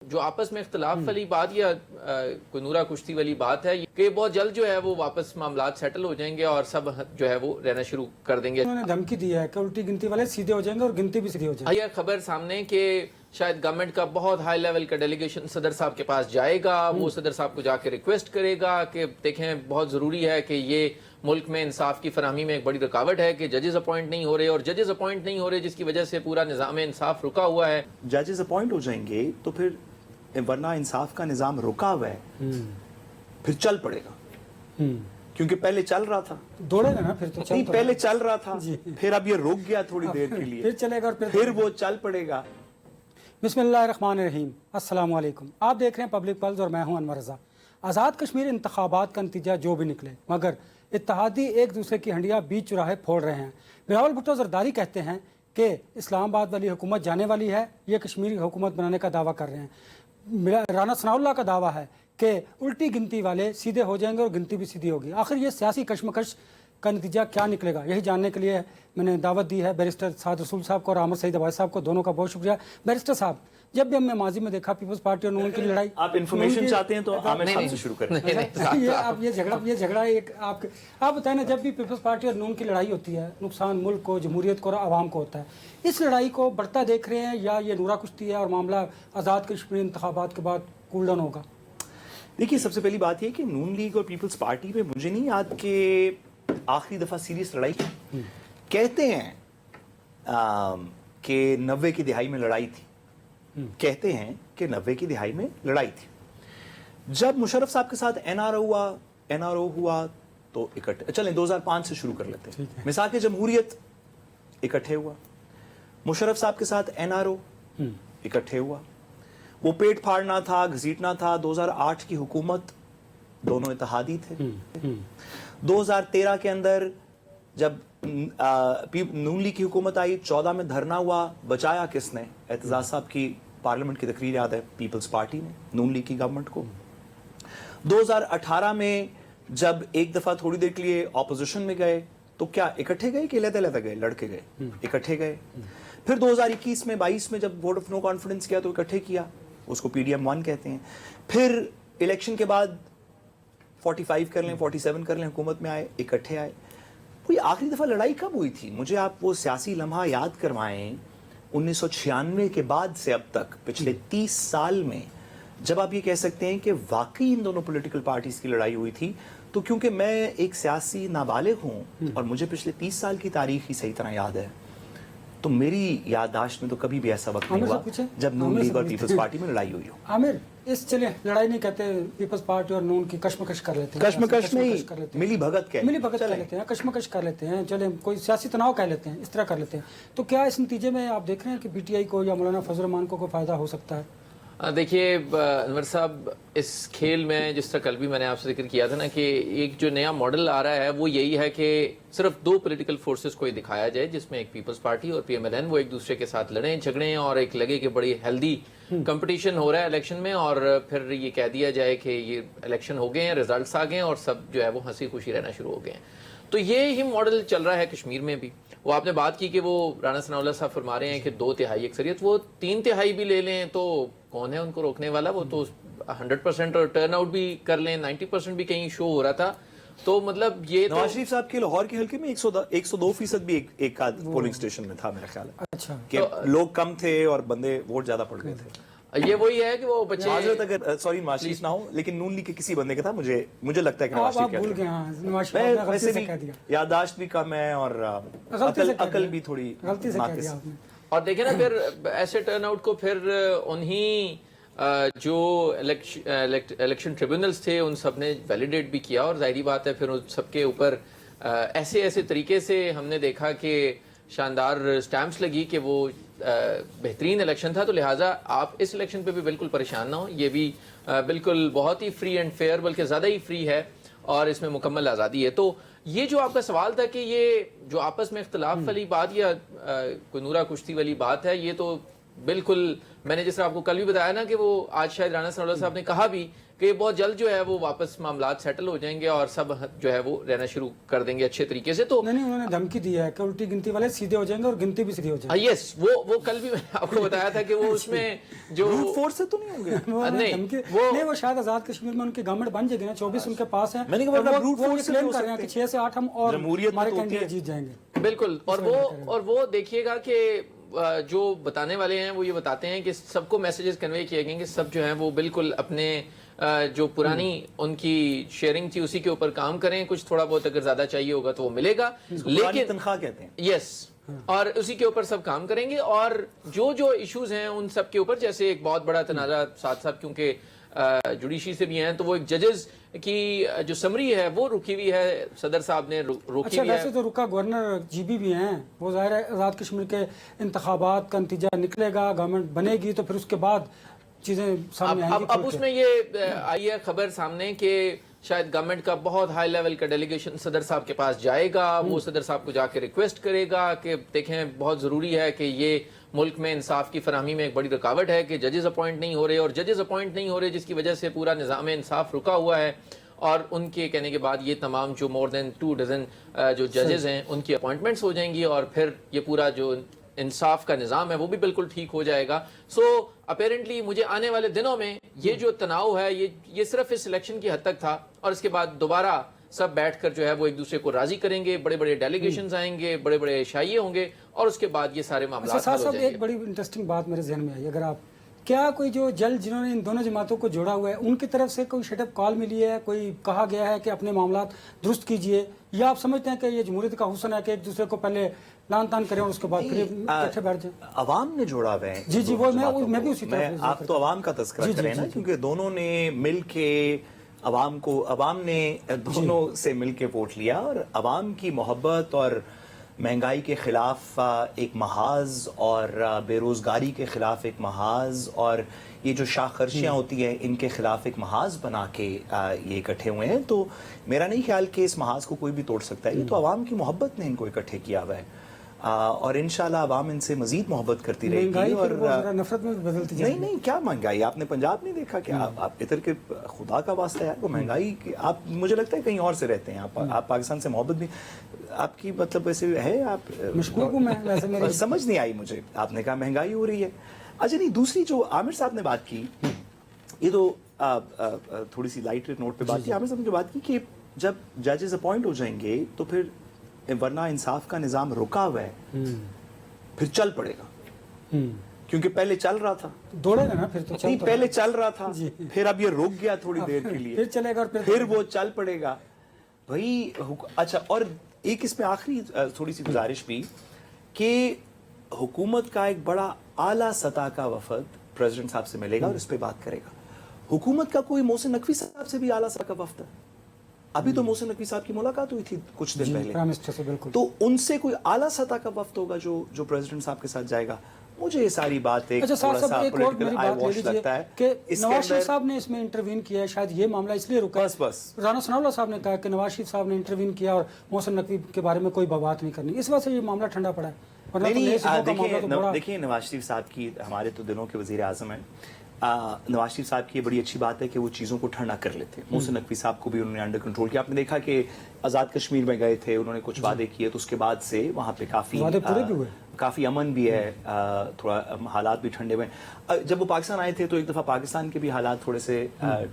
جو آپس میں اختلاف والی بات یا کوئی نورا کشتی والی بات ہے کہ بہت جلد جو ہے وہ واپس معاملات سیٹل ہو جائیں گے اور سب جو ہے وہ رہنا شروع کر دیں گے. انہوں نے دھمکی دی ہے کہ الٹی گنتی والے سیدھے ہو جائیں گے اور گنتی بھی سیدھی ہو جائے گی. یہ خبر سامنے کہ شاید گورنمنٹ کا بہت ہائی لیول کا ڈیلیگیشن صدر صاحب کے پاس جائے گا. وہ صدر صاحب کو جا کے ریکویسٹ کرے گا کہ دیکھیں بہت ضروری ہے کہ یہ ملک میں انصاف کی فراہمی میں ایک بڑی رکاوٹ ہے کہ ججز اپوائنٹ نہیں ہو رہے اور ججز اپوائنٹ نہیں ہو رہے جس کی وجہ سے پورا نظام انصاف رکا ہوا ہے. ججز اپوائنٹ ہو جائیں گے تو پھر ورنہ انصاف کا نظام رکا ہوا ہے پھر چل پڑے گا کیونکہ پہلے چل رہا تھا. دوڑے گا نا پھر تو نہیں پہلے چل رہا تھا پھر اب یہ رک گیا تھوڑی دیر کے لیے پھر چلے گا اور پھر وہ چل پڑے گا. بسم اللہ الرحمن الرحیم. السلام علیکم. آپ دیکھ رہے ہیں پبلک پلس اور میں ہوں انور رضا. آزاد کشمیر انتخابات کا نتیجہ جو بھی نکلے مگر اتحادی ایک دوسرے کی ہنڈیاں بیچ چراہے پھوڑ رہے ہیں. بلاول بھٹو زرداری کہتے ہیں کہ اسلام آباد والی حکومت جانے والی ہے. یہ کشمیری حکومت بنانے کا دعویٰ کر رہے ہیں. رانا ثناء اللہ کا دعویٰ ہے کہ الٹی گنتی والے سیدھے ہو جائیں گے اور گنتی بھی سیدھی ہوگی. آخر یہ سیاسی کشمکش کا نتیجہ کیا نکلے گا یہی جاننے کے لیے میں نے دعوت دی ہے بیرسٹر سعد رسول صاحب کو اور عامر سعید عباس صاحب کو. دونوں کا بہت شکریہ. بیرسٹر صاحب جب بھی ہم نے ماضی میں دیکھا پیپلز پارٹی اور نون کی لڑائی آپ انفارمیشن چاہتے ہیں تو عامر صاحب سے شروع کریں. یہ جھگڑا ایک آپ بتائیں نا جب بھی پیپلز پارٹی اور نون کی لڑائی ہوتی ہے نقصان ملک کو جمہوریت کو اور عوام کو ہوتا ہے. اس لڑائی کو بڑھتا دیکھ رہے ہیں یا یہ نورا کشتی ہے اور معاملہ آزاد کشمیر انتخابات کے بعد کول ڈاؤن ہوگا؟ دیکھیے سب سے پہلی بات یہ کہ نون لیگ اور پیپلز پارٹی میں مجھے نہیں یاد کہ آخری دفعہ سیریس لڑائی کہتے ہیں کہ 90 کی دہائی میں لڑائی تھی. کہتے ہیں کہ 90 کی دہائی میں لڑائی تھی. جب مشرف صاحب کے ساتھ این آر او ہوا تو اکٹھے چلیں 2005 سے شروع کر لیتے ہیں. مثال کے جمہوریت اکٹھے ہوا, مشرف صاحب کے ساتھ این آر او اکٹھے ہوا. وہ پیٹ پھاڑنا تھا گھسیٹنا تھا. 2008 کی حکومت دونوں اتحادی تھے. 2013 کے اندر جب نون لیگ کی حکومت آئی 14 میں دھرنا ہوا. بچایا کس نے؟ اعتزاز صاحب کی پارلیمنٹ کی تقریر یاد ہے پیپلز پارٹی نے نون لیگ کی گورنمنٹ کو. 2018 میں جب ایک دفعہ تھوڑی دیر کے لیے اپوزیشن میں گئے تو کیا اکٹھے گئے کہ علیحدہ گئے؟ لڑکے گئے اکٹھے گئے. پھر 2021 میں 22 میں جب ووٹ آف نو کانفیڈنس کیا تو اکٹھے کیا, اس کو پی ڈی ایم 1 کہتے ہیں. پھر الیکشن کے بعد 45 کر لیں 47 کر لیں حکومت میں آئے اکٹھے آئے. کوئی آخری دفعہ لڑائی کب ہوئی تھی؟ مجھے آپ وہ سیاسی لمحہ یاد کروائیں 1996 کے بعد سے اب تک پچھلے 30 سال میں جب آپ یہ کہہ سکتے ہیں کہ واقعی ان دونوں پولیٹیکل پارٹیز کی لڑائی ہوئی تھی. تو کیونکہ میں ایک سیاسی نابالغ ہوں اور مجھے پچھلے 30 سال کی تاریخ ہی صحیح طرح یاد ہے تو میری یادداشت میں تو کبھی بھی ایسا وقت نہیں ہوا جب نون لیگ اور پیپلز پارٹی میں لڑائی ہوئی ہو. عامر اس چلیں لڑائی نہیں کہتے پیپلز پارٹی اور نون کی کشمکش کر لیتے ہیں. کشمکش نہیں ملی بھگت کہہ لیتے ہیں کشمکش کر لیتے ہیں. چلیں کوئی سیاسی تناؤ کہہ لیتے ہیں اس طرح کر لیتے ہیں. تو کیا اس نتیجے میں آپ دیکھ رہے ہیں کہ پی ٹی آئی کو یا مولانا فضل الرحمان کو کوئی فائدہ ہو سکتا ہے؟ دیکھیے انور صاحب اس کھیل میں جس طرح کل بھی میں نے آپ سے ذکر کیا تھا نا کہ ایک جو نیا ماڈل آ رہا ہے وہ یہی ہے کہ صرف 2 پولیٹیکل فورسز کو دکھایا جائے جس میں ایک پیپلز پارٹی اور پی ایم ایل این وہ ایک دوسرے کے ساتھ لڑیں جھگڑیں اور ایک لگے کہ بڑی ہیلدی کمپٹیشن ہو رہا ہے الیکشن میں اور پھر یہ کہہ دیا جائے کہ یہ الیکشن ہو گئے ہیں ریزلٹس آ گئے ہیں اور سب جو ہے وہ ہنسی خوشی رہنا شروع ہو گئے ہیں. تو یہ ہی ماڈل چل رہا ہے کشمیر میں بھی. وہ آپ نے بات کی کہ وہ رانا ثناء اللہ صاحب فرما رہے ہیں کہ 2 تہائی اکثریت, وہ 3 تہائی بھی لے لیں تو کون ہے ان کو روکنے والا؟ وہ تو 100% اور ٹرن آؤٹ بھی کر لیں 90% بھی کہیں شو ہو رہا تھا. تو مطلب یہ نواز شریف صاحب کے لاہور کے حلقے میں 102% بھی ایک پولنگ اسٹیشن میں تھا میرا خیال ہے. اچھا کہ لوگ کم تھے اور بندے ووٹ زیادہ پڑ گئے تھے. یہ وہی ہے کہ وہ بچے معذرت اگر سوری نواز شریف نہ ہو لیکن نون لیگ کے کسی بندے کا تھا. مجھے لگتا ہے کہ نواز شریف بھول گئے. ہاں نواز شریف ویسے بھی یادداشت بھی کم ہے اور عقل بھی تھوڑی ناقص. اور دیکھیں نا پھر ایسے ٹرن آؤٹ کو پھر انہی جو الیکشن ٹریبونلز تھے ان سب نے ویلیڈیٹ بھی کیا اور ظاہری بات ہے پھر ان سب کے اوپر ایسے طریقے سے ہم نے دیکھا کہ شاندار سٹیمپس لگی کہ وہ بہترین الیکشن تھا. تو لہٰذا آپ اس الیکشن پہ بھی بالکل پریشان نہ ہو. یہ بھی بالکل بہت ہی فری اینڈ فیئر بلکہ زیادہ ہی فری ہے اور اس میں مکمل آزادی ہے. تو یہ جو آپ کا سوال تھا کہ یہ جو آپس میں اختلاف والی بات یا کوئی نورا کشتی والی بات ہے یہ تو بالکل میں نے جس طرح آپ کو کل بھی بتایا نا کہ وہ آج شاید رانا ثناء اللہ صاحب نے کہا بھی کہ بہت جلد جو ہے وہ واپس معاملات سیٹل ہو جائیں گے اور سب جو ہے وہ رہنا شروع کر دیں گے اچھے طریقے سے. تو نہیں انہوں نے دھمکی دی ہے کہ الٹی گنتی والے سیدھے ہو جائیں گے اور گنتی بھی سیدھی ہو جائے گی. یس وہ کل بھی میں نے آپ کو بتایا تھا کہ وہ اس میں جو بروٹ فورس سے تو نہیں ہوں گے. نہیں وہ شاید آزاد کشمیر میں ان کی گورنمنٹ بن جائے گی نا, 24 ان کے پاس ہیں. میں نے کہا بروٹ فورس سے کلیم کر رہے ہیں کہ 6 سے 8 ہم اور ہمارے کینڈیڈیٹ جیت جائیں گے. بالکل. اور وہ دیکھیے گا کہ جو بتانے والے ہیں وہ یہ بتاتے ہیں کہ سب کو میسیجز کنوے کیے گئے کہ سب جو ہیں وہ بالکل اپنے جو پرانی ان کی شیئرنگ تھی اسی کے اوپر کام کریں. کچھ تھوڑا بہت اگر زیادہ چاہیے ہوگا تو وہ ملے گا, لیکن تنخواہ کہتے ہیں. یس, اور اسی کے اوپر سب کام کریں گے. اور جو ایشوز ہیں ان سب کے اوپر, جیسے ایک بہت بڑا تنازع ساتھ ساتھ کیونکہ جوڈیشری سے بھی ہیں, تو وہ ایک ججز کی جو سمری ہے وہ رکی ہوئی ہے, صدر صاحب نے روکی ہوئی ہے. ویسے تو رکا گورنر جی بی بھی ہیں, وہ ظاہر ہے آزاد کشمیر کے انتخابات کا نتیجہ نکلے گا, گورنمنٹ بنے گی تو پھر اس کے بعد چیزیں سامنے آئیں گی. اب اس میں یہ آئی ہے خبر سامنے کہ شاید گورنمنٹ کا بہت ہائی لیول کا ڈیلیگیشن صدر صاحب کے پاس جائے گا. وہ صدر صاحب کو جا کے ریکویسٹ کرے گا کہ دیکھیں بہت ضروری ہے کہ یہ ملک میں انصاف کی فراہمی میں ایک بڑی رکاوٹ ہے کہ ججز اپوائنٹ نہیں ہو رہے, اور ججز اپوائنٹ نہیں ہو رہے جس کی وجہ سے پورا نظام انصاف رکا ہوا ہے. اور ان کے کہنے کے بعد یہ تمام جو مور دین 2 ڈزن جو ججز ہیں ان کی اپوائنٹمنٹس ہو جائیں گی, اور پھر یہ پورا جو انصاف کا نظام ہے وہ بھی بالکل ٹھیک ہو جائے گا. سو اپیرنٹلی مجھے آنے والے دنوں میں یہ جو تناؤ ہے یہ صرف اس الیکشن کی حد تک تھا, اور اس کے بعد دوبارہ سب بیٹھ کر جو ہے وہ ایک دوسرے کو راضی کریں گے, بڑے بڑے ڈیلیگیشنز آئیں گے, بڑے بڑے شائعے ہوں گے, اور اس کے بعد یہ سارے معاملات حل ہو جائیں گے. ایک بڑی انٹرسٹنگ بات میرے ذہن میں آئی, اگر آپ کیا کوئی جو جلد جنہوں نے ان دونوں جماعتوں کو جوڑا ہوا ہے ان کی طرف سے کوئی شٹ اپ کال ملی ہے, کوئی کہا گیا ہے کہ اپنے معاملات درست کیجئے, یا آپ سمجھتے ہیں کہ یہ جمہوریت کا حسن ہے کہ ایک دوسرے کو پہلے لان تان کریں اور اس کے بعد پھر اکٹھے بیٹھ جائیں؟ عوام نے جوڑا ہوا ہے. جی وہ میں بھی اسی طرح آپ تو عوام کا تذکرہ کریں نا, کیونکہ دونوں نے مل کے عوام نے دونوں سے مل کے ووٹ لیا, اور عوام کی محبت اور مہنگائی کے خلاف ایک محاذ, اور بے روزگاری کے خلاف ایک محاذ, اور یہ جو شاہ خرچیاں ہوتی ہیں ان کے خلاف ایک محاذ بنا کے یہ اکٹھے ہوئے ہیں. تو میرا نہیں خیال کہ اس محاذ کو کوئی بھی توڑ سکتا ہے. یہ تو عوام کی محبت نے ان کو اکٹھے کیا ہوا ہے, اور انشاءاللہ عوام ان سے مزید محبت کرتی رہے گی. اور نفرت میں بدلتی جائے گی. نہیں کیا مہنگائی, آپ نے پنجاب نہیں دیکھا کہ آپ ادھر کے خدا کا واسطہ ہے, وہ مہنگائی آپ مجھے لگتا ہے کہیں اور سے رہتے ہیں, آپ پاکستان سے محبت بھی آپ کی مطلب ویسے ہے, آپ مشکوک ہوں میں ویسے, میری سمجھ نہیں آئی مجھے. آپ نے کہا مہنگائی ہو رہی ہے. اچھا نہیں, دوسری جو عامر صاحب نے بات کی, یہ تو تھوڑی سی لائٹ نوٹ پہ بات کی. عامر صاحب نے جو بات کی کہ جب ججز اپوائنٹ ہو جائیں گے تو پھر ورنہ انصاف کا نظام رکا ہوا ہے, پھر چل پڑے گا, کیونکہ پہلے چل رہا تھا, دوڑے گا نا پھر تو. نہیں پہلے چل رہا تھا, پھر اب یہ رک گیا تھوڑی دیر کے لیے, پھر چلے گا, پھر وہ چل پڑے گا بھائی. اچھا, اور ایک اس میں آخری تھوڑی سی گزارش بھی کہ حکومت کا ایک بڑا اعلیٰ سطح کا وفد پریزیڈنٹ صاحب سے ملے گا اور اس پہ بات کرے گا. حکومت کا کوئی محسن نقوی صاحب سے بھی اعلیٰ سطح کا وفد ہے. ابھی تو محسن نقوی صاحب کی ملاقات ہوئی تھی کچھ دن پہلے, تو ان سے کوئی اعلیٰ سطح کا وفد ہوگا جو پریزیڈنٹ صاحب کے ساتھ جائے گا. مجھے یہ ساری بات ایک تھوڑا سا پولیٹیکل آئی واش لگتا ہے کہ نواز شریف صاحب نے اس میں انٹروین کیا ہے, شاید یہ معاملہ اس لیے رکا. بس رانا ثناء اللہ صاحب نے کہا کہ نواز شریف صاحب نے انٹروین کیا اور محسن نقوی کے بارے میں کوئی بات نہیں کرنی, اس وجہ سے یہ معاملہ ٹھنڈا پڑا ہے. دیکھیں نواز شریف صاحب کی, ہمارے تو دلوں کے وزیر اعظم ہیں, نواز شریف صاحب کی یہ بڑی اچھی بات ہے کہ وہ چیزوں کو ٹھنڈا کر لیتے ہیں. محسن نقوی صاحب کو بھی انہوں نے انڈر کنٹرول کیا. آپ نے دیکھا کہ آزاد کشمیر میں گئے تھے, انہوں نے کچھ وعدے کیے, تو اس کے بعد سے وہاں پہ کافی امن بھی ہے, تھوڑا حالات بھی ٹھنڈے ہوئے. جب وہ پاکستان آئے تھے تو ایک دفعہ پاکستان کے بھی حالات تھوڑے سے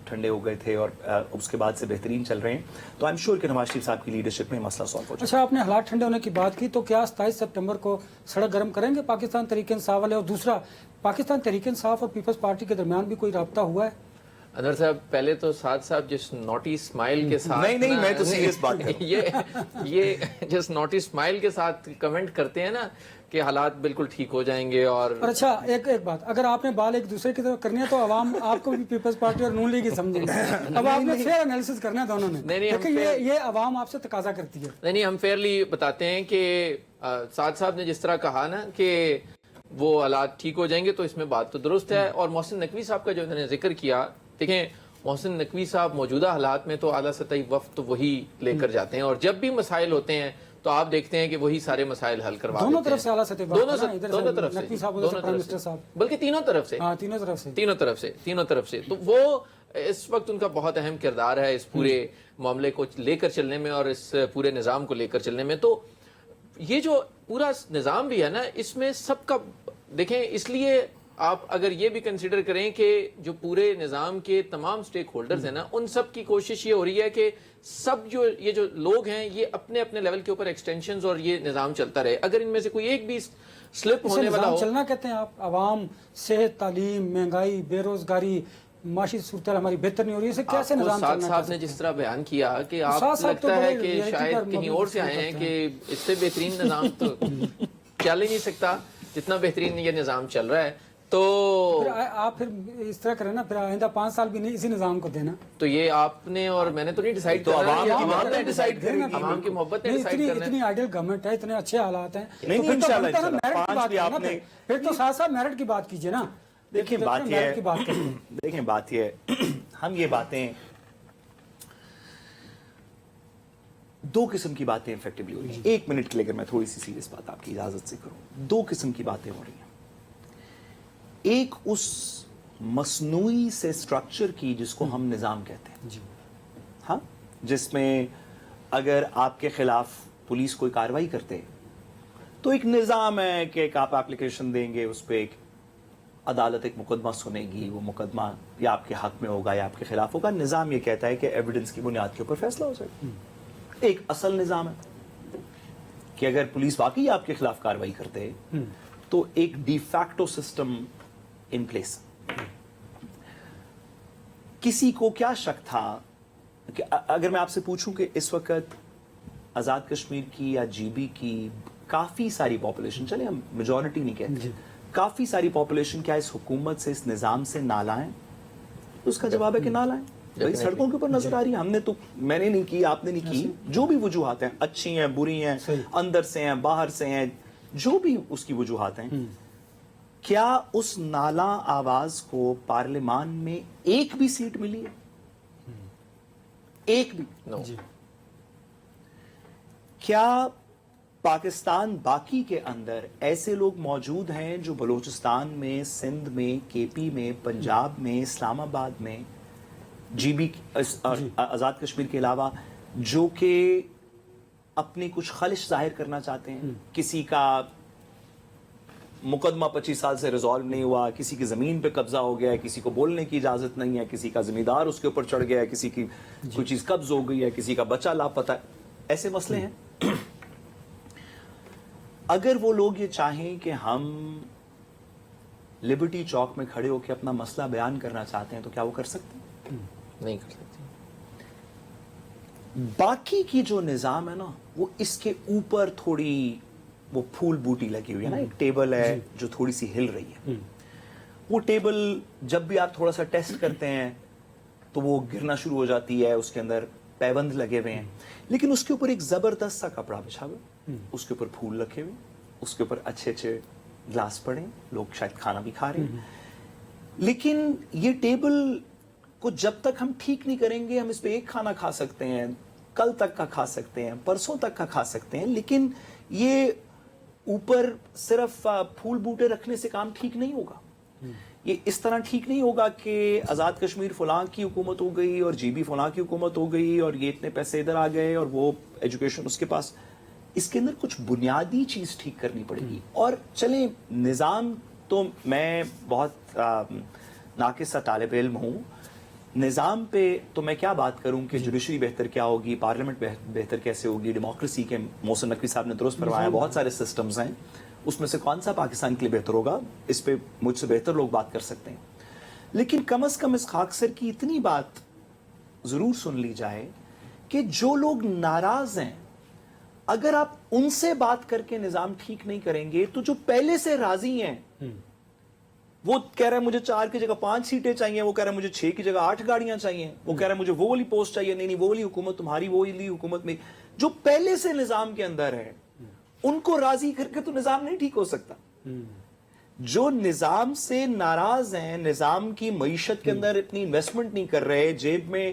ٹھنڈے ہو گئے تھے, اور اس کے بعد سے بہترین چل رہے ہیں. تو آئی ایم شیور کہ نواز شریف صاحب کی لیڈرشپ میں مسئلہ سالو ہو جائے. اچھا, آپ نے حالات ٹھنڈے ہونے کی بات کی, تو کیا 27 سپٹمبر کو سڑک گرم کریں گے پاکستان تحریک انصاف والے؟ اور دوسرا, پاکستان تحریک انصاف اور پیپلز پارٹی کے درمیان بھی کوئی رابطہ ہوا ہے؟ انور صاحب, پہلے تو ساتھ صاحب جس نوٹی اسمائل کے ساتھ, نہیں میں تو سیریس بات کر رہا ہوں, یہ جس نوٹی اسمائل کے ساتھ کمنٹ کرتے ہیں نا کہ حالات بالکل ٹھیک ہو جائیں گے. اور اچھا ایک بات, اگر آپ نے بال ایک دوسرے کی طرف کرنی ہے تو عوام آپ کو بھی پیپلز پارٹی اور نون لیگ ہی سمجھیں گے. اب آپ نے فیئر انالیسس کرنا ہے دونوں نے, لیکن یہ عوام آپ سے تقاضا کرتی ہے. نہیں, ہم فیئرلی بتاتے ہیں کہ سعد صاحب نے جس طرح کہا نا کہ وہ حالات ٹھیک ہو جائیں گے, تو اس میں بات تو درست ہے. اور محسن نقوی صاحب کا جو انہوں نے ذکر کیا, دیکھیں محسن نقوی صاحب موجودہ حالات میں تو اعلیٰ سطحی وفد تو وہی لے کر جاتے ہیں, اور جب بھی مسائل ہوتے ہیں تو آپ دیکھتے ہیں کہ وہی سارے مسائل حل کروا دونوں دیتے طرف سے ہیں. اعلیٰ سطح پر دونوں نا، ادھر سے دونوں طرف سے نقوی صاحب، ادھر سے دونوں پرائم طرف منسٹر سے صاحب، بلکہ تینوں طرف سے ہاں تینوں طرف سے. تینوں طرف سے. تو وہ اس وقت ان کا بہت اہم کردار ہے اس پورے معاملے کو لے کر چلنے میں اور اس پورے نظام کو لے کر چلنے میں. تو یہ جو پورا نظام بھی ہے نا، اس میں سب کا دیکھیں، اس لیے آپ اگر یہ بھی کنسیڈر کریں کہ جو پورے نظام کے تمام سٹیک ہولڈرز ہیں نا، ان سب کی کوشش یہ ہو رہی ہے کہ سب یہ جو لوگ ہیں یہ اپنے اپنے لیول کے اوپر ایکسٹینشنز اور یہ نظام چلتا رہے. اگر ان میں سے کوئی ایک بھی سلپ اسے ہونے والا نظام ہو. چلنا کہتے ہیں آپ؟ عوام، صحت، تعلیم، مہنگائی، بے روزگاری، معاشی صورتحال ہماری بہتر نہیں ہو رہی ہے، اسے کیسے آپ کو نظام سعد چلنا صاحب نے کہتے جس طرح بیان کیا کہ آپ سعد صاحب تو لگتا ہے بڑے کہ reality پر شاید کہیں مبنی اور سے گفتگو آئے ہیں کرتے کہ اس سے بہترین نظام تو چل ہی نہیں سکتا جتنا بہترین یہ نظام چل رہا ہے. تو پھر آپ پھر اس طرح کریں نا، پھر آئندہ 5 سال بھی نہیں اسی نظام کو دینا. تو یہ آپ نے اور میں نے تو نہیں ڈیسائیڈ تو کرنا، عوام یہ عوام نے ڈیسائیڈ کرے گی. عوام کی محبت نے نہیں، ڈیسائیڈ کرنا ہے. اتنی آئیڈیل گورنمنٹ ہے، اتنے اچھے حالات ہیں، نہیں، تو پھر تو انشاءاللہ، بنتا ہے نا انشاءاللہ. میرٹ کی 5 بات بھی کرنا. آپ نے- پھر تو ساتھ ساتھ میرٹ کی بات کیجیے نا. دیکھیں بات یہ میرٹ کی بات کریں. ہے، دیکھیں بات یہ ہے، ہم یہ باتیں دو قسم کی باتیں افیکٹولی ہو رہی ہیں. 1 منٹ کے لیے اگر میں تھوڑی سی سیریس بات آپ کی اجازت سے کروں، 2 قسم کی باتیں ہو رہی ہیں. ایک اس مصنوعی سے سٹرکچر کی جس کو ہم نظام کہتے ہیں، جی ہاں، جس میں اگر آپ کے خلاف پولیس کوئی کارروائی کرتے تو ایک نظام ہے کہ ایک آپ اپلیکیشن دیں گے، اس پہ ایک عدالت ایک مقدمہ سنے گی، وہ مقدمہ یا آپ کے حق میں ہوگا یا آپ کے خلاف ہوگا. نظام یہ کہتا ہے کہ ایویڈنس کی بنیاد کے اوپر فیصلہ ہو جائے. ایک اصل نظام ہے کہ اگر پولیس واقعی آپ کے خلاف کارروائی کرتے تو ایک de facto system in place. کسی کو کیا شک تھا کہ اگر میں آپ سے پوچھوں کہ اس وقت آزاد کشمیر کی یا جی بی کی کافی ساری پاپولیشن، چلے ہم میجورٹی نہیں کہتے، کافی ساری پاپولیشن کیا اس حکومت سے، اس نظام سے نالائیں؟ اس کا جواب ہے کہ نالائیں. بھائی سڑکوں کے اوپر نظر آ رہی ہے، ہم نے تو، میں نے نہیں کی، آپ نے نہیں کی، جو بھی وجوہات ہیں، اچھی ہیں، بری ہیں، اندر سے ہیں، باہر سے ہیں، جو بھی اس کی وجوہات ہیں، کیا اس نالاں آواز کو پارلیمان میں ایک بھی سیٹ ملی ہے؟ ایک بھی؟ No. جی کیا پاکستان باقی کے اندر ایسے لوگ موجود ہیں جو بلوچستان میں، سندھ میں، کے پی میں، پنجاب میں، اسلام آباد میں، جی بی آزاد کشمیر کے علاوہ، جو کہ اپنی کچھ خلش ظاہر کرنا چاہتے ہیں؟ کسی کا مقدمہ 25 سال سے ریزالو نہیں ہوا، کسی کی زمین پہ قبضہ ہو گیا ہے، کسی کو بولنے کی اجازت نہیں ہے، کسی کا زمیندار اس کے اوپر چڑھ گیا ہے، کسی کی کوئی چیز قبض ہو گئی ہے، کسی کا بچہ لاپتہ ہے، ایسے مسئلے ہیں. اگر وہ لوگ یہ چاہیں کہ ہم لبرٹی چوک میں کھڑے ہو کے اپنا مسئلہ بیان کرنا چاہتے ہیں تو کیا وہ کر سکتے ہیں؟ نہیں کر سکتے. باقی کی جو نظام ہے نا، وہ اس کے اوپر تھوڑی وہ پھول بوٹی لگی ہوئی ہے نا. ایک ٹیبل ہے جو تھوڑی سی ہل رہی ہے. وہ ٹیبل جب بھی آپ تھوڑا سا ٹیسٹ کرتے ہیں تو وہ گرنا شروع ہو جاتی ہے، اس کے اندر پیبند لگے ہوئے ہیں، لیکن اس کے اوپر ایک زبردست سا کپڑا بچھا ہوا، اس کے اوپر پھول رکھے ہوئے، اس کے اوپر اچھے اچھے گلاس پڑے ہیں، لوگ شاید کھانا بھی کھا رہے ہیں. لیکن یہ ٹیبل کو جب تک ہم ٹھیک نہیں کریں گے، ہم اس پہ ایک کھانا کھا سکتے ہیں، کل تک کا کھا سکتے ہیں، پرسوں تک کا کھا سکتے ہیں، لیکن یہ اوپر صرف پھول بوٹے رکھنے سے کام ٹھیک نہیں ہوگا. یہ اس طرح ٹھیک نہیں ہوگا کہ آزاد کشمیر فلاں کی حکومت ہو گئی اور جی بی فلاں کی حکومت ہو گئی اور یہ اتنے پیسے ادھر آ گئے اور وہ ایجوکیشن اس کے پاس. اس کے اندر کچھ بنیادی چیز ٹھیک کرنی پڑے گی. اور چلیں، نظام تو میں بہت ناقص سا طالب علم ہوں، نظام پہ تو میں کیا بات کروں کہ جوڈیشری بہتر کیا ہوگی، پارلیمنٹ بہتر کیسے ہوگی، ڈیموکریسی کے محسن نقوی صاحب نے درست فرمایا، بہت سارے سسٹمز ہیں، اس میں سے کون سا پاکستان کے لیے بہتر ہوگا، اس پہ مجھ سے بہتر لوگ بات کر سکتے ہیں. لیکن کم از کم اس خاکسر کی اتنی بات ضرور سن لی جائے کہ جو لوگ ناراض ہیں، اگر آپ ان سے بات کر کے نظام ٹھیک نہیں کریں گے تو جو پہلے سے راضی ہیں، وہ کہہ رہے ہیں مجھے 4 کی جگہ 5 سیٹیں چاہیے، وہ کہہ رہے ہیں مجھے 6 کی جگہ 8 گاڑیاں چاہیے، وہ کہہ رہے ہیں مجھے وہ والی پوسٹ چاہیے، نہیں وہ والی حکومت تمہاری، وہ والی حکومت میں، جو پہلے سے نظام کے اندر ہے ان کو راضی کر کے تو نظام نہیں ٹھیک ہو سکتا. جو نظام سے ناراض ہیں، نظام کی معیشت کے اندر اتنی انویسٹمنٹ نہیں کر رہے، جیب میں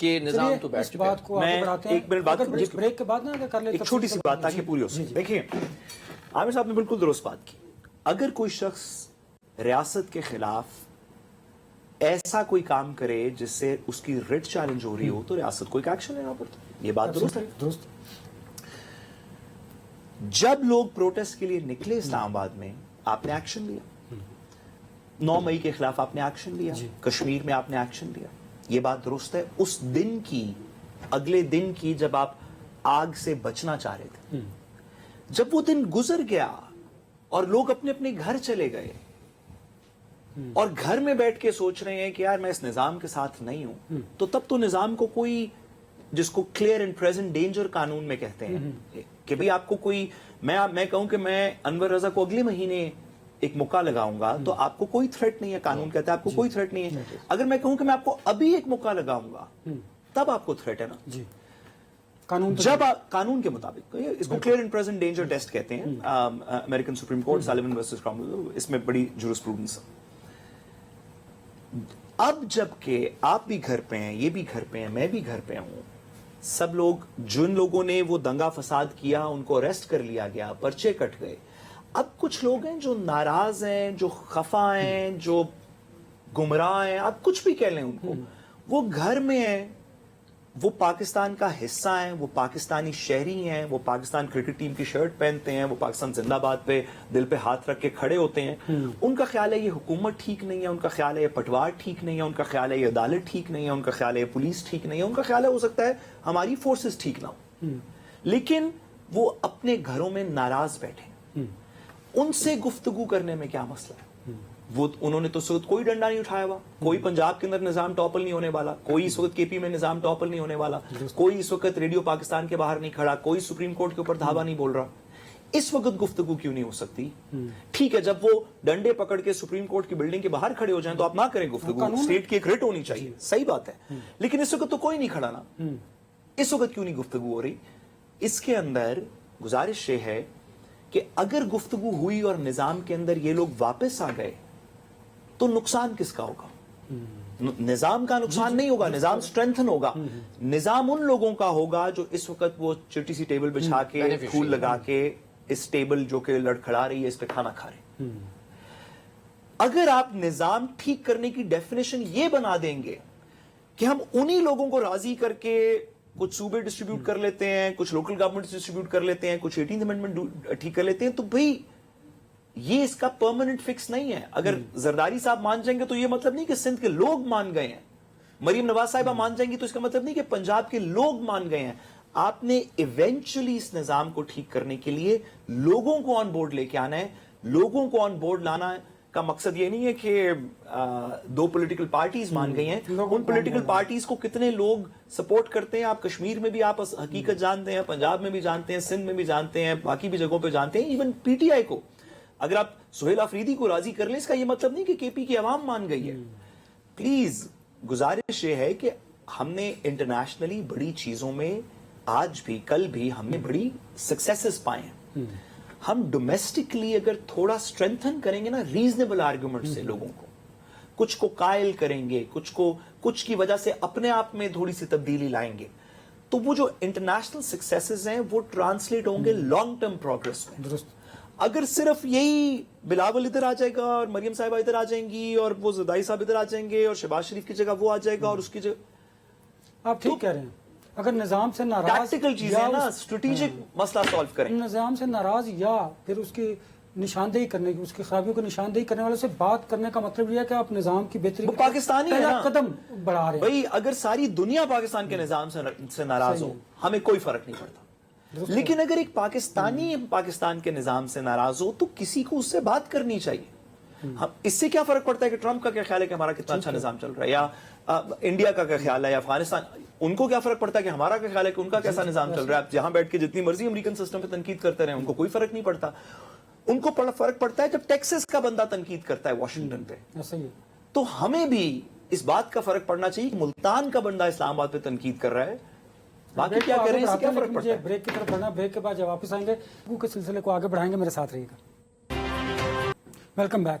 کہ نظام تو چلیے بیٹھ اس چکا ہے. بات کو آگے میں بڑھاتے ہیں. ایک منٹ بات اگر بریک کے بعد نا کر لیں ایک چھوٹی سی بات تاکہ پوری ہو سکے. دیکھیں عامر صاحب نے بالکل درست بات کی. اگر کوئی شخص ریاست کے خلاف ایسا کوئی کام کرے جس سے اس کی ریٹ چیلنج ہو رہی ہو تو ریاست کو ایک ایکشن لینا پڑتا ہے. یہ بات درست ہے. درست. جب لوگ پروٹیسٹ کے لیے نکلے اسلام آباد میں آپ نے ایکشن لیا. 9 مئی کے خلاف آپ نے ایکشن لیا. کشمیر میں آپ نے ایکشن لیا. یہ بات درست ہے. اس دن کی اگلے دن کی جب آپ آگ سے بچنا چاہ رہے تھے, جب وہ دن گزر گیا اور لوگ اپنے اپنے گھر چلے گئے اور گھر میں بیٹھ کے سوچ رہے ہیں کہ یار میں اس نظام کے ساتھ نہیں ہوں, تو تب تو نظام کو کوئی, جس کو کلیئر اینڈ پریزنٹ ڈینجر قانون میں کہتے ہیں کہ بھئی آپ کو کوئی, میں کہوں کہ میں انور رضا کو اگلے مہینے ایک موقع لگاؤں گا تو آپ کو کوئی تھریٹ نہیں ہے. قانون کہتا ہے آپ کو کوئی تھریٹ نہیں ہے. اگر میں کہوں کہ میں آپ کو ابھی ایک موقع لگاؤں گا تب آپ کو تھریٹ ہے نا. جی قانون جب قانون کے مطابق, اس کو clear and present danger test کہتے ہیں, امریکن سپریم کورٹ سالیون ورسز کرامویل, اس میں بڑی جورسپروڈنس ہے. اب جب کہ آپ بھی گھر پہ ہیں, یہ بھی گھر پہ ہیں, میں بھی گھر پہ ہوں, سب لوگ, جن لوگوں نے وہ دنگا فساد کیا ان کو اریسٹ کر لیا گیا, پرچے کٹ گئے. اب کچھ لوگ ہیں جو ناراض ہیں, جو خفا ہیں, جو گمراہ ہیں, آپ کچھ بھی کہہ لیں ان کو, وہ گھر میں ہیں, وہ پاکستان کا حصہ ہیں, وہ پاکستانی شہری ہیں, وہ پاکستان کرکٹ ٹیم کی شرٹ پہنتے ہیں, وہ پاکستان زندہ باد پہ دل پہ ہاتھ رکھ کے کھڑے ہوتے ہیں. ان کا خیال ہے یہ حکومت ٹھیک نہیں ہے, ان کا خیال ہے یہ پٹوار ٹھیک نہیں ہے, ان کا خیال ہے یہ عدالت ٹھیک نہیں ہے, ان کا خیال ہے یہ پولیس ٹھیک نہیں ہے, ان کا خیال ہے ہو سکتا ہے ہماری فورسز ٹھیک نہ ہو, لیکن وہ اپنے گھروں میں ناراض بیٹھے. ان سے گفتگو کرنے میں کیا مسئلہ ہے؟ وہ انہوں نے تو اس وقت کوئی ڈنڈا نہیں اٹھایا ہوا, کوئی پنجاب کے اندر نظام ٹاپل نہیں ہونے والا, کوئی اس وقت کے پی میں نظام ٹاپل نہیں ہونے والا, کوئی اس وقت ریڈیو پاکستان کے باہر نہیں کھڑا, کوئی سپریم کورٹ کے اوپر دھاوا نہیں بول رہا. اس وقت گفتگو کیوں نہیں ہو سکتی؟ ٹھیک ہے, جب وہ ڈنڈے پکڑ کے سپریم کورٹ کی بلڈنگ کے باہر کھڑے ہو جائیں تو آپ نہ کریں گفتگو, اسٹیٹ کی ایک ریٹ ہونی چاہیے, صحیح بات ہے, لیکن اس وقت تو کوئی نہیں کھڑا نا. اس وقت کیوں نہیں گفتگو ہو رہی؟ اس کے اندر گزارش یہ ہے کہ اگر گفتگو ہوئی اور نظام کے اندر یہ لوگ واپس آ گئے تو نقصان کس کا ہوگا؟ نظام کا نقصان نہیں ہوگا, نظام سٹرینتھن ہوگا. نظام ان لوگوں کا ہوگا جو اس وقت وہ چھوٹی سی ٹیبل بچھا کے, پھول لگا کے, اس ٹیبل جو کہ لڑکھڑا رہی ہے اس پہ کھانا کھا رہے. اگر آپ نظام ٹھیک کرنے کی ڈیفینیشن یہ بنا دیں گے کہ ہم انہی لوگوں کو راضی کر کے کچھ صوبے ڈسٹریبیوٹ کر لیتے ہیں, کچھ لوکل گورنمنٹ ڈسٹریبیوٹ کر لیتے ہیں, کچھ 18th امینڈمنٹ ٹھیک کر لیتے ہیں, تو بھئی یہ اس کا پرماننٹ فکس نہیں ہے. اگر زرداری صاحب مان جائیں گے تو یہ مطلب نہیں کہ سندھ کے لوگ مان گئے ہیں, مریم نواز صاحبہ مان جائیں گی تو اس کا مطلب نہیں کہ پنجاب کے لوگ مان گئے ہیں. آپ نے ایونچولی اس نظام کو ٹھیک کرنے کے لیے لوگوں کو آن بورڈ لے کے آنا ہے. لوگوں کو آن بورڈ لانا کا مقصد یہ نہیں ہے کہ 2 پولیٹیکل پارٹیز مان گئی ہیں. ان پولیٹیکل پارٹیز کو کتنے لوگ سپورٹ کرتے ہیں آپ کشمیر میں بھی آپ حقیقت جانتے ہیں, پنجاب میں بھی جانتے ہیں, سندھ میں بھی جانتے ہیں, باقی بھی جگہوں پہ جانتے ہیں. ایون پی ٹی آئی کو اگر آپ سہیل آفریدی کو راضی کر لیں, اس کا یہ مطلب نہیں کہ کے پی کی عوام مان گئی ہے. پلیز گزارش یہ ہے کہ ہم نے انٹرنیشنلی بڑی چیزوں میں آج بھی کل بھی ہم نے بڑی سکسیسز پائے ہیں. ہم ڈومیسٹکلی اگر تھوڑا سٹرینتھن کریں گے نا ریزنیبل آرگومنٹ سے, لوگوں کو کچھ کو قائل کریں گے, کچھ کی وجہ سے اپنے آپ میں تھوڑی سی تبدیلی لائیں گے, تو وہ جو انٹرنیشنل سکسیسز ہیں وہ ٹرانسلیٹ ہوں گے لانگ ٹرم پروگرس میں. اگر صرف یہی بلاول ادھر آ جائے گا اور مریم صاحبہ ادھر آ جائیں گی اور وہ زرداری صاحب ادھر آ جائیں گے اور شہباز شریف کی جگہ وہ آ جائے گا اور اس کی جگہ, آپ ٹھیک کہہ رہے ہیں. اگر نظام سے ناراض, ٹیکٹیکل چیزیں نا, اسٹریٹجک مسئلہ سالو کریں. نظام سے ناراض یا پھر اس کی نشاندہی کرنے کی, اس کی خرابیوں کو نشاندہی کرنے والے سے بات کرنے کا مطلب یہ ہے کہ آپ نظام کی بہتری وہ پاکستانی ہے نا, قدم بڑھا رہے ہیں. بھائی اگر ساری دنیا پاکستان کے نظام سے ناراض ہو ہمیں کوئی فرق نہیں پڑتا, لیکن اگر ایک پاکستانی پاکستان کے نظام سے ناراض ہو تو کسی کو اس سے بات کرنی چاہیے. اس سے کیا فرق پڑتا ہے کہ ٹرمپ کا کیا خیال ہے کہ ہمارا کتنا اچھا نظام چل رہا ہے, یا انڈیا کا کیا خیال ہے, یا افغانستان, ان کو کیا فرق پڑتا ہے کہ ہمارا کیا خیال ہے کہ ان کا کیسا نظام چل رہا ہے. آپ جہاں بیٹھ کے جتنی مرضی امریکن سسٹم پہ تنقید کرتے رہے, ان کو کوئی فرق نہیں پڑتا. ان کو فرق پڑتا ہے جب ٹیکسس کا بندہ تنقید کرتا ہے واشنگٹن پہ. تو ہمیں بھی اس بات کا فرق پڑنا چاہیے کہ ملتان کا بندہ اسلام آباد پہ تنقید کر رہا ہے, باقی کیا کر رہے ہیں, اس سے کیا فرق پڑتا ہے. بریک کی طرف بڑھنا, بریک کے بعد جب واپس آئیں گے کے سلسلے کو آگے بڑھائیں گے, میرے ساتھ رہیے گا. Welcome back.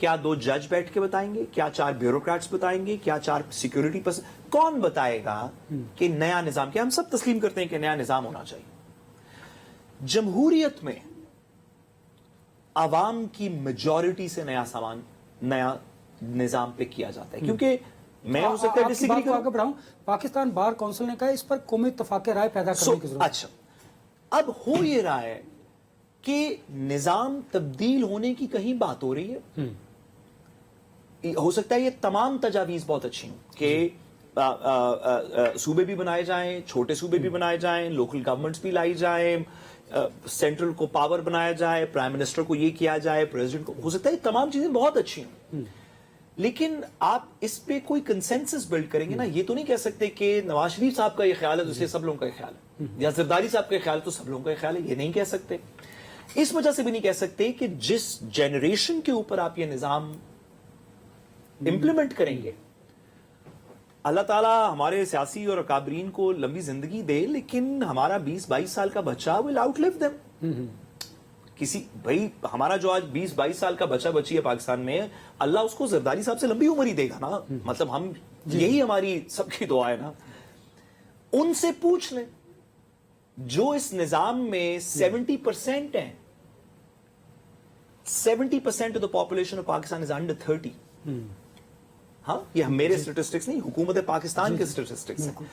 کیا 2 جج بیٹھ کے بتائیں گے؟ کیا 4 بیوروکریٹس بتائیں گے؟ کیا 4 سیکیورٹی پرسن؟ کون بتائے گا کہ نیا نظام کیا؟ ہم سب تسلیم کرتے ہیں کہ نیا نظام ہونا چاہیے. جمہوریت میں عوام کی میجورٹی سے نیا نظام پہ کیا جاتا ہے، کیونکہ میں ہو سکتا ہے ڈس ایگری کروں. آگے بڑھاؤں، پاکستان بار کونسل نے کہا اس پر قومی اتفاق رائے پیدا کرنے کی ضرورت ہے. اچھا، اب ہو یہ رہا ہے کہ نظام تبدیل ہونے کی کہیں بات ہو رہی ہے. ہو سکتا ہے یہ تمام تجاویز بہت اچھی ہوں کہ صوبے بھی بنائے جائیں، چھوٹے صوبے بھی بنائے جائیں، لوکل گورنمنٹس بھی لائی جائیں، سینٹرل کو پاور بنایا جائے، پرائم منسٹر کو یہ کیا جائے، پریزیڈنٹ کو. ہو سکتا ہے یہ تمام چیزیں بہت اچھی ہوں، لیکن آپ اس پہ کوئی کنسنسس بلڈ کریں گے نا. یہ تو نہیں کہہ سکتے کہ نواز شریف صاحب کا یہ خیال ہے تو اس لیے سب لوگوں کا یہ خیال ہے، یا زرداری صاحب کا یہ خیال ہے تو سب لوگوں کا یہ خیال ہے. یہ نہیں کہہ سکتے. اس وجہ سے بھی نہیں کہہ سکتے کہ جس جنریشن کے اوپر آپ یہ نظام امپلیمنٹ کریں گے، اللہ تعالیٰ ہمارے سیاسی اور اکابرین کو لمبی زندگی دے، لیکن ہمارا 20-22 سال کا بچہ will outlive them. کسی بھائی ہمارا جو آج 20-22 سال کا بچہ بچی ہے پاکستان میں، اللہ اس کو زرداری صاحب سے لمبی عمر ہی دے گا نا. مطلب ہم یہی ہماری سب کی دعا ہے نا. ان سے پوچھ لیں جو اس نظام میں 70% ہیں. 70% of the population of Pakistan is under 30. ہاں، یہ میرے اسٹیٹسٹکس نہیں، حکومت پاکستان کے اسٹیٹسٹکس ہیں.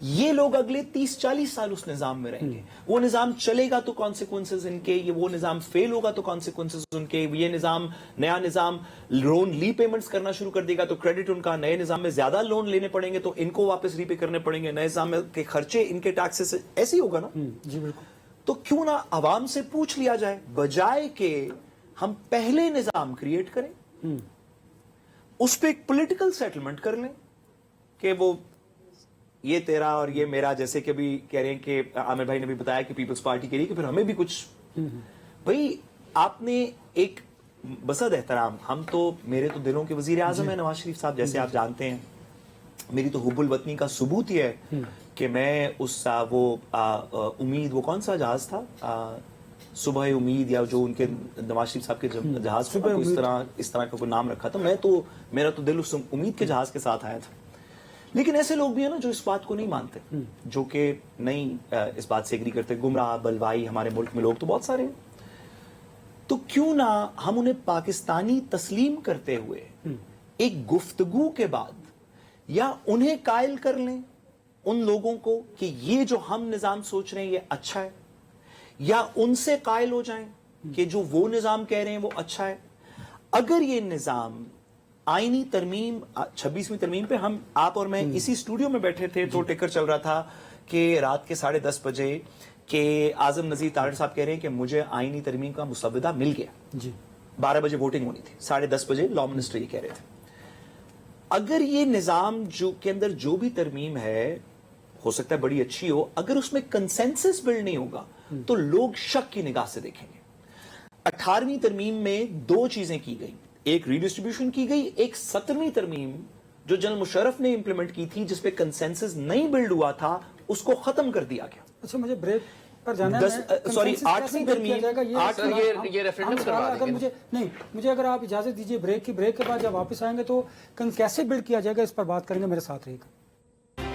یہ لوگ اگلے 30-40 سال اس نظام میں رہیں گے. وہ نظام چلے گا تو کانسیکوینسز ان کے، وہ نظام فیل ہوگا تو کانسیکوینسز ان کے. یہ نظام، نیا نظام لون لی پیمنٹس کرنا شروع کر دے گا تو کریڈٹ ان کا. نئے نظام میں زیادہ لون لینے پڑیں گے تو ان کو واپس ری پے کرنے پڑیں گے. نئے نظام کے خرچے ان کے ٹیکسز ایسے ہی ہوگا نا. جی بالکل. تو کیوں نہ عوام سے پوچھ لیا جائے، بجائے کہ ہم پہلے نظام کریٹ کریں، اس پہ ایک پولیٹیکل سیٹلمنٹ کر لیں کہ وہ یہ تیرا اور یہ میرا، جیسے کہ ابھی کہہ رہے ہیں کہ عامر بھائی نے بھی بتایا کہ پیپلز پارٹی کے لیے کہ پھر ہمیں بھی کچھ. بھائی آپ نے ایک بسد احترام، ہم تو، میرے تو دلوں کے وزیر اعظم ہیں نواز شریف صاحب، جیسے آپ جانتے ہیں. میری تو حب الوطنی کا ثبوت یہ ہے کہ میں اس وہ امید، وہ کون سا جہاز تھا، صبح امید، یا جو ان کے نواز شریف صاحب کے جہاز کو اس طرح کا کوئی نام رکھا تھا، میرا تو دل اس امید کے جہاز کے ساتھ آیا تھا. لیکن ایسے لوگ بھی ہیں نا جو اس بات کو نہیں مانتے، جو کہ نہیں اس بات سے ایگری کرتے. گمراہ بلوائی ہمارے ملک میں لوگ تو بہت سارے ہیں. تو کیوں نہ ہم انہیں پاکستانی تسلیم کرتے ہوئے ایک گفتگو کے بعد یا انہیں قائل کر لیں، ان لوگوں کو، کہ یہ جو ہم نظام سوچ رہے ہیں یہ اچھا ہے، یا ان سے قائل ہو جائیں کہ جو وہ نظام کہہ رہے ہیں وہ اچھا ہے. اگر یہ نظام آئینی ترمیم، 26ویں ترمیم پہ ہم، آپ اور میں اسی اسٹوڈیو میں بیٹھے تھے تو ٹکر چل رہا تھا کہ رات کے 10:30 بجے کہ اعظم نذیر تارڑ صاحب کہہ رہے ہیں کہ مجھے آئینی ترمیم کا مسودہ مل گیا. 12 بجے ووٹنگ ہونی تھی، 10:30 بجے لا منسٹر یہ کہہ رہے تھے. اگر یہ نظام جو کے اندر جو بھی ترمیم ہے، ہو سکتا ہے بڑی اچھی ہو، اگر اس میں کنسنسس بلڈ نہیں ہوگا تو لوگ شک کی نگاہ سے دیکھیں گے. 18ویں ترمیم میں 2 چیزیں کی گئی، ایک ریڈسٹریبیوشن کی گئی، ایک 17ویں ترمیم جو جنرل مشرف نے امپلیمنٹ کی تھی جس پہ کنسنسس نہیں بلڈ ہوا تھا، اس کو ختم کر دیا گیا. اچھا، مجھے بریک پر جانا ہے. سوری، 8ویں ترمیم، یہ ریفرنڈم کروا دیں گے. مجھے اگر آپ اجازت دیجئے بریک کے بعد جب واپس آئیں گے تو کیسے بلڈ کیا جائے گا اس پر بات کریں گے. میرے ساتھ رہے گا.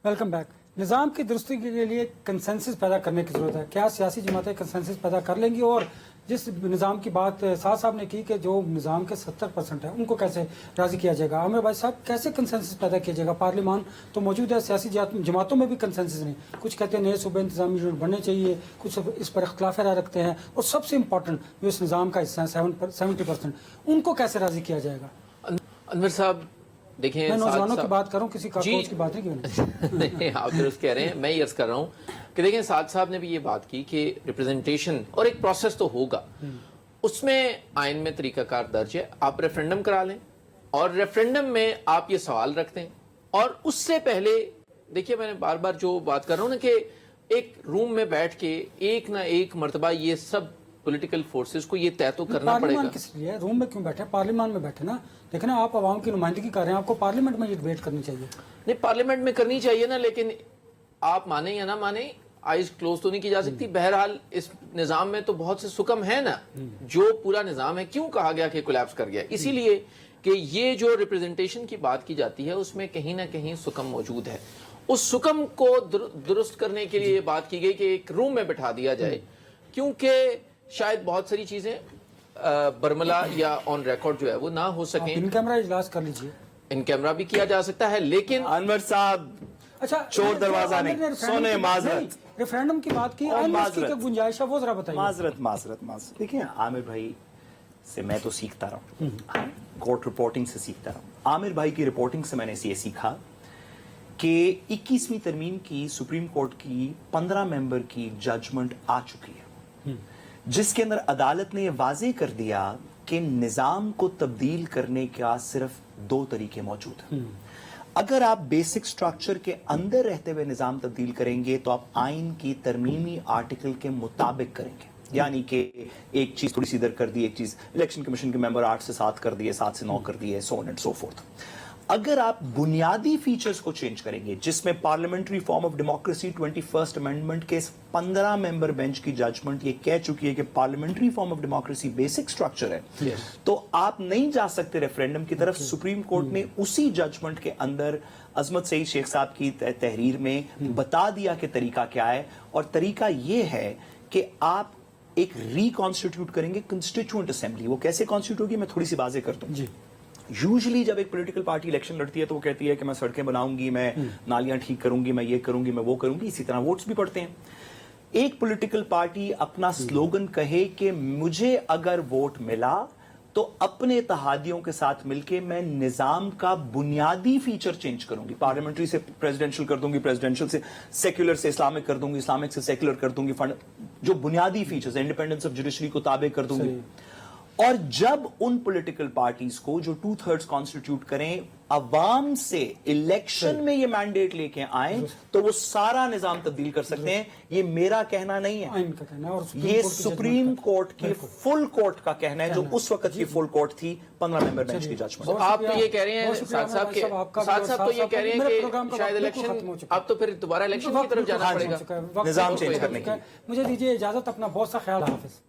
Welcome back. نظام کی درستی کے لیے کنسنسس پیدا کرنے کی ضرورت ہے. کیا سیاسی جماعتیں کنسنسس پیدا کر لیں گی؟ اور جس نظام کی بات سعد صاحب نے کی کہ جو نظام کے 70% ہیں ان کو کیسے راضی کیا جائے گا؟ عامر بھائی صاحب، کیسے کنسنسس پیدا کیا جائے گا؟ پارلیمان تو موجود ہے، سیاسی جماعتوں میں بھی کنسنسس نہیں. کچھ کہتے ہیں نئے صوبے انتظامی یونٹ بننے چاہیے، کچھ اس پر اختلاف رائے رکھتے ہیں، اور سب سے امپورٹنٹ جو اس نظام کا حصہ ہے 70%، ان کو کیسے راضی کیا جائے گا؟ انور صاحب دیکھیں، میں نوجوانوں کی بات کروں، کسی کارپوریٹ کی بات نہیں، آپ درست کہہ رہے ہیں. میں یہ عرض کر رہا ہوں کہ دیکھیں، سعد صاحب نے بھی یہ بات کی کہ ریپرزنٹیشن اور ایک پروسیس تو ہوگا، اس میں آئین میں طریقہ کار درج ہے. آپ ریفرنڈم کرا لیں اور ریفرنڈم میں آپ یہ سوال رکھتے ہیں، اور اس سے پہلے دیکھیے، میں نے بار بار جو بات کر رہا ہوں نا کہ ایک روم میں بیٹھ کے ایک نہ ایک مرتبہ یہ سب پولیٹیکل فورسز کو یہ طے تو کرنا پڑے گا. پارلیمان کس لیے روم میں کیوں بیٹھے؟ پارلیمان میں بیٹھے نا. دیکھیں نا، آپ عوام کی نمائندگی کر رہے ہیں، آپ کو پارلیمنٹ میں یہ ڈیبیٹ کرنی چاہیے. نہیں، پارلیمنٹ میں کرنی چاہیے نا، لیکن آپ مانیں یا نہ مانیں، آئیز کلوز تو نہیں کی جا سکتی. بہرحال اس نظام میں تو بہت سے سکم ہیں نا, جو پورا نظام ہے کیوں کہا گیا کہ کولیپس کر گیا؟ اسی لیے کہ یہ جو ریپرزنٹیشن کی بات کی جاتی ہے اس میں کہیں نہ کہیں سکم موجود ہے. اس سکم کو درست کرنے کے لیے یہ بات کی گئی کہ ایک روم میں بٹھا دیا جائے, کیونکہ شاید بہت ساری چیزیں برملا یا آن ریکارڈ جو ہے وہ نہ ہو سکیں. ان کیمرہ اجلاس کر لیجئے. ان کیمرہ بھی کیا جا سکتا ہے, لیکن انور صاحب اچھا چور دروازہ نہیں, سونے معذرت, ریفرینڈم کی بات کی, کی گنجائش ہے وہ ذرا بتائیے. معذرت دیکھیں عامر بھائی سے میں تو سیکھتا رہا ہوں, کورٹ رپورٹنگ سے سیکھتا رہا ہوں. عامر بھائی کی رپورٹنگ سے میں نے یہ سیکھا کہ 21ویں ترمیم کی سپریم کورٹ کی 15 ممبر کی ججمنٹ آ چکی ہے, جس کے اندر عدالت نے یہ واضح کر دیا کہ نظام کو تبدیل کرنے کا صرف 2 طریقے موجود ہیں. اگر آپ بیسک سٹرکچر کے اندر رہتے ہوئے نظام تبدیل کریں گے تو آپ آئین کی ترمیمی آرٹیکل کے مطابق کریں گے, یعنی کہ ایک چیز تھوڑی سی ادھر کر دی, ایک چیز الیکشن کمیشن کے ممبر 8 سے 7 کر دیے, 7 سے 9 کر دیے, سو آن اینڈ سو فورتھ. اگر آپ بنیادی فیچرز کو چینج کریں گے, جس میں parliamentary form of democracy 21 amendment کے 15 ممبر بینچ کی ججمنٹ یہ کہہ چکی ہے کہ parliamentary form of democracy basic structure ہے, تو آپ نہیں جا سکتے ریفرینڈم کی طرف. سپریم کورٹ نے اسی ججمنٹ کے اندر عظمت سعید شیخ صاحب کی تحریر میں بتا دیا کہ طریقہ کیا ہے, اور طریقہ یہ ہے کہ آپ ایک ری کانسٹیٹیوٹ کریں گے کنسٹیچوئنٹ اسمبلی. وہ کیسے کانسٹیٹیوٹ ہوگی میں تھوڑی سی واضح کر دوں. یوزلی جب ایک پولیٹیکل پارٹی الیکشن لڑتی ہے تو وہ کہتی ہے کہ میں سڑکیں بناؤں گی, میں نالیاں ٹھیک کروں گی, میں یہ کروں گی, میں وہ کروں گی, اسی طرح ووٹس بھی پڑتے ہیں. ایک پولیٹیکل پارٹی اپنا سلوگن کہے کہ مجھے اگر ووٹ ملا تو اپنے اتحادیوں کے ساتھ مل کے میں نظام کا بنیادی فیچر چینج کروں گی, پارلیمنٹری سے پریزیڈنشل کر دوں گی, پریزیڈنشل سے سیکولر سے اسلامک کر دوں گی, اسلامک سے سیکولر کر دوں گی, جو بنیادی فیچرز, انڈیپینڈنس آف جوڈیشری کو تابع کر دوں گی. اور جب ان پولیٹیکل پارٹیز کو جو 2/3 کانسٹیٹیوٹ کریں عوام سے الیکشن میں یہ مینڈیٹ لے کے آئیں تو وہ سارا نظام تبدیل کر سکتے ہیں. یہ میرا کہنا نہیں ہے, یہ سپریم کورٹ کی فل کورٹ کا کہنا ہے, جو اس وقت کی فل کورٹ تھی 15 ممبر بینچ کی ججمنٹ. آپ تو یہ کہہ رہے ہیں سعد صاحب تو یہ کہہ رہے ہیں کہ شاید الیکشن اب تو پھر دوبارہ الیکشن کی طرف جانا پڑے گا نظام چینج کرنے کے لیے. مجھے دیجیے اجازت, اپنا بہت سا خیال. حافظ.